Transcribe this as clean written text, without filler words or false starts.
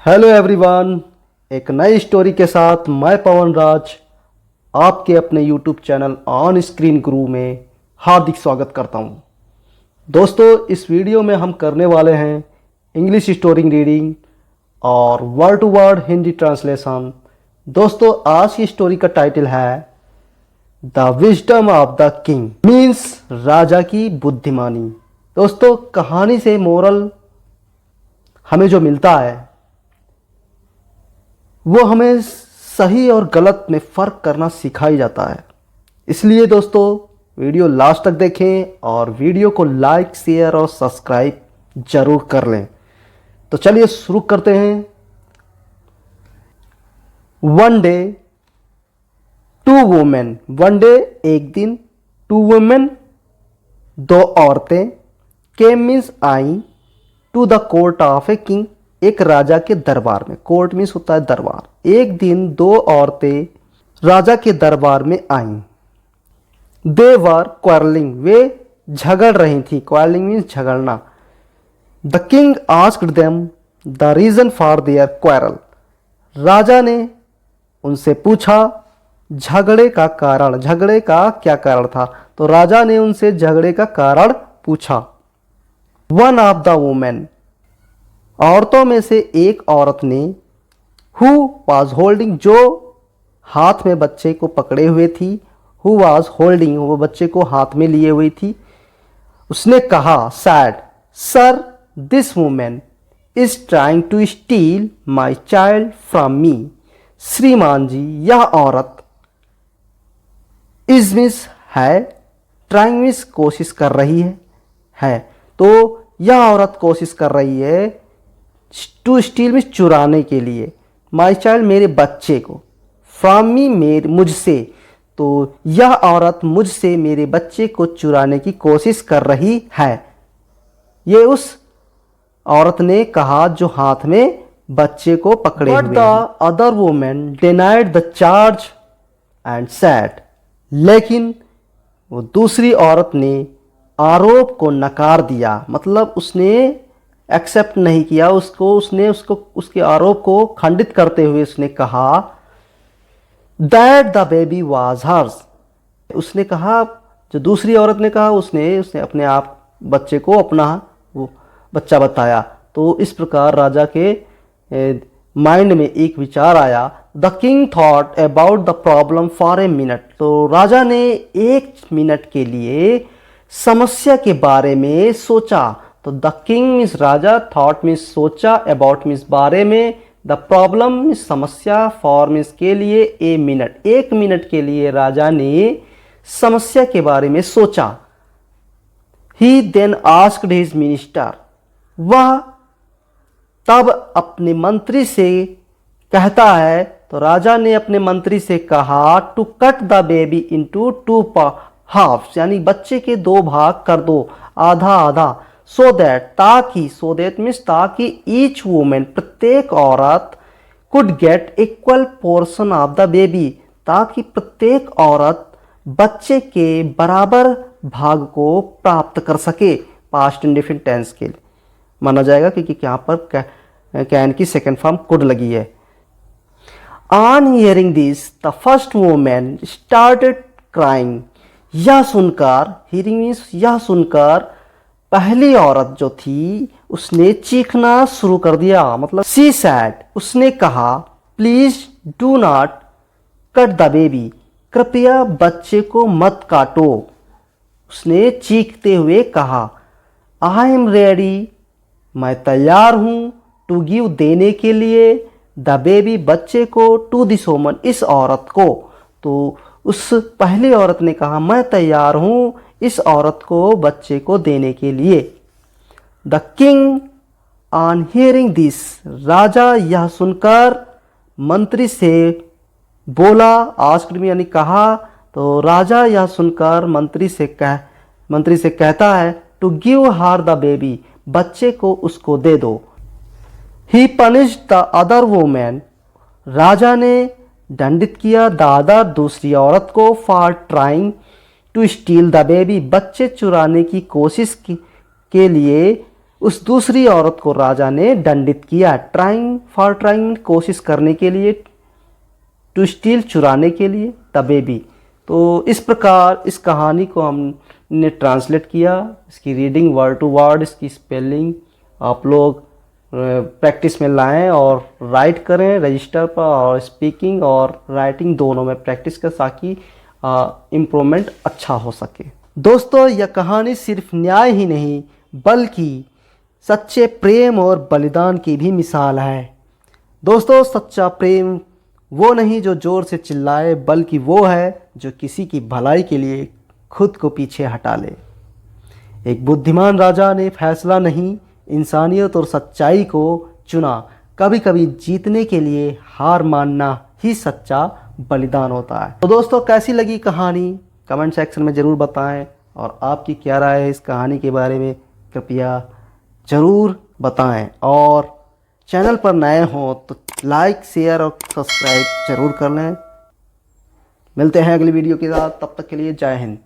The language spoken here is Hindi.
हेलो एवरीवन, एक नई स्टोरी के साथ मैं पवन राज आपके अपने यूट्यूब चैनल ऑन स्क्रीन गुरु में हार्दिक स्वागत करता हूं। दोस्तों, इस वीडियो में हम करने वाले हैं इंग्लिश स्टोरी रीडिंग और word to word Hindi translation. दोस्तों, आज की स्टोरी का टाइटल है the wisdom of the king, means राजा की बुद्धिमानी। दोस्तों, कहानी से मोरल हमें जो मिलता है वो हमें सही और गलत में फ़र्क करना सिखाई जाता है। इसलिए दोस्तों, वीडियो लास्ट तक देखें और वीडियो को लाइक, शेयर और सब्सक्राइब जरूर कर लें। तो चलिए शुरू करते हैं। One day two women, one day एक दिन, टू वुमेन दो औरतें, केम मीन्स आई, to the court of a king एक राजा के दरबार में। कोर्ट मीन्स होता है दरबार। एक दिन दो औरतें राजा के दरबार में आईं। दे वर क्वारलिंग, वे झगड़ रही थी। क्वारलिंग मीन्स झगड़ना। The king asked them the reason for their quarrel, राजा ने उनसे पूछा झगड़े का कारण, झगड़े का क्या कारण था। तो राजा ने उनसे झगड़े का कारण पूछा। वन ऑफ द वुमेन, औरतों में से एक औरत ने, हु वाज होल्डिंग, जो हाथ में बच्चे को पकड़े हुए थी, हु वाज होल्डिंग, वो बच्चे को हाथ में लिए हुई थी, उसने कहा said, sir this women is trying to steal my child from me. श्रीमान जी, यह औरत, इज मिस है, ट्राइंग मिस कोशिश कर रही है। तो यह औरत कोशिश कर रही है, टू स्टील में चुराने के लिए, माई चाइल्ड मेरे बच्चे को, फ्रॉम मी मेरे मुझसे, तो यह औरत मुझसे मेरे बच्चे को चुराने की कोशिश कर रही है। ये उस औरत ने कहा जो हाथ में बच्चे को पकड़े हुए। But the other women denied the charge and sad, लेकिन वो दूसरी औरत ने आरोप को नकार दिया, मतलब उसने एक्सेप्ट नहीं किया उसने उसके आरोप को खंडित करते हुए उसने कहा that the baby was hers. उसने कहा, जो दूसरी औरत ने कहा, उसने अपने आप बच्चे को अपना वो बच्चा बताया। तो इस प्रकार राजा के माइंड में एक विचार आया। The king thought about the problem for a minute, तो राजा ने एक मिनट के लिए समस्या के बारे में सोचा। तो the king means Raja, thought means सोचा, अबाउट मीन्स बारे में, द प्रॉब्लम मीन्स समस्या, फॉर मीन्स के लिए, ए मिनट एक मिनट के लिए राजा ने समस्या के बारे में सोचा। ही देन आस्क्ड हिज मिनिस्टर, वह तब अपने मंत्री से कहता है, तो राजा ने अपने मंत्री से कहा to cut the baby into two halves, यानी बच्चे के दो भाग कर दो, आधा आधा। सो दैट, ताकि, सो दैट मीन्स ताकि, ईच वुमेन प्रत्येक औरत could get equal portion of the baby, ताकि प्रत्येक औरत बच्चे के बराबर भाग को प्राप्त कर सके। पास्ट इंडेफिनिट टेंस के लिए माना जाएगा क्योंकि यहाँ पर कैन की सेकेंड फॉर्म कुड लगी है। On hearing this the first women started crying, यह सुनकर, हियरिंग मीन्स यह सुनकर, पहली औरत जो थी उसने चीखना शुरू कर दिया, मतलब सी सैड, उसने कहा please do not cut the baby, कृपया बच्चे को मत काटो। उसने चीखते हुए कहा आई एम रेडी, मैं तैयार हूं, टू गिव देने के लिए, द बेबी बच्चे को, टू दिस वुमन इस औरत को। तो उस पहली औरत ने कहा मैं तैयार हूं इस औरत को बच्चे को देने के लिए। The king on hearing this, राजा यह सुनकर मंत्री से बोला, आस्क्ड मी यानी कहा, तो राजा यह सुनकर मंत्री से कहता है to give her the baby, बच्चे को उसको दे दो। He punished the other women, राजा ने दंडित किया द अदर दूसरी औरत को, for trying to steal the baby, बच्चे चुराने की कोशिश के लिए, उस दूसरी औरत को राजा ने दंडित किया। ट्राइंग कोशिश करने के लिए, टू स्टील चुराने के लिए, तबे भी। तो इस प्रकार इस कहानी को हमने ट्रांसलेट किया। इसकी रीडिंग वर्ड टू वर्ड, इसकी स्पेलिंग आप लोग प्रैक्टिस में लाएं और राइट करें रजिस्टर पर, और स्पीकिंग और राइटिंग दोनों में प्रैक्टिस कर ताकि इम्प्रूवमेंट अच्छा हो सके। दोस्तों, यह कहानी सिर्फ न्याय ही नहीं बल्कि सच्चे प्रेम और बलिदान की भी मिसाल है। दोस्तों, सच्चा प्रेम वो नहीं जो ज़ोर से चिल्लाए, बल्कि वो है जो किसी की भलाई के लिए खुद को पीछे हटा ले। एक बुद्धिमान राजा ने फैसला नहीं, इंसानियत और सच्चाई को चुना। कभी कभी जीतने के लिए हार मानना ही सच्चा बलिदान होता है। तो दोस्तों, कैसी लगी कहानी कमेंट सेक्शन में ज़रूर बताएं, और आपकी क्या राय है इस कहानी के बारे में कृपया ज़रूर बताएं। और चैनल पर नए हों तो लाइक, शेयर और सब्सक्राइब ज़रूर कर लें। मिलते हैं अगली वीडियो के साथ, तब तक के लिए जय हिंद।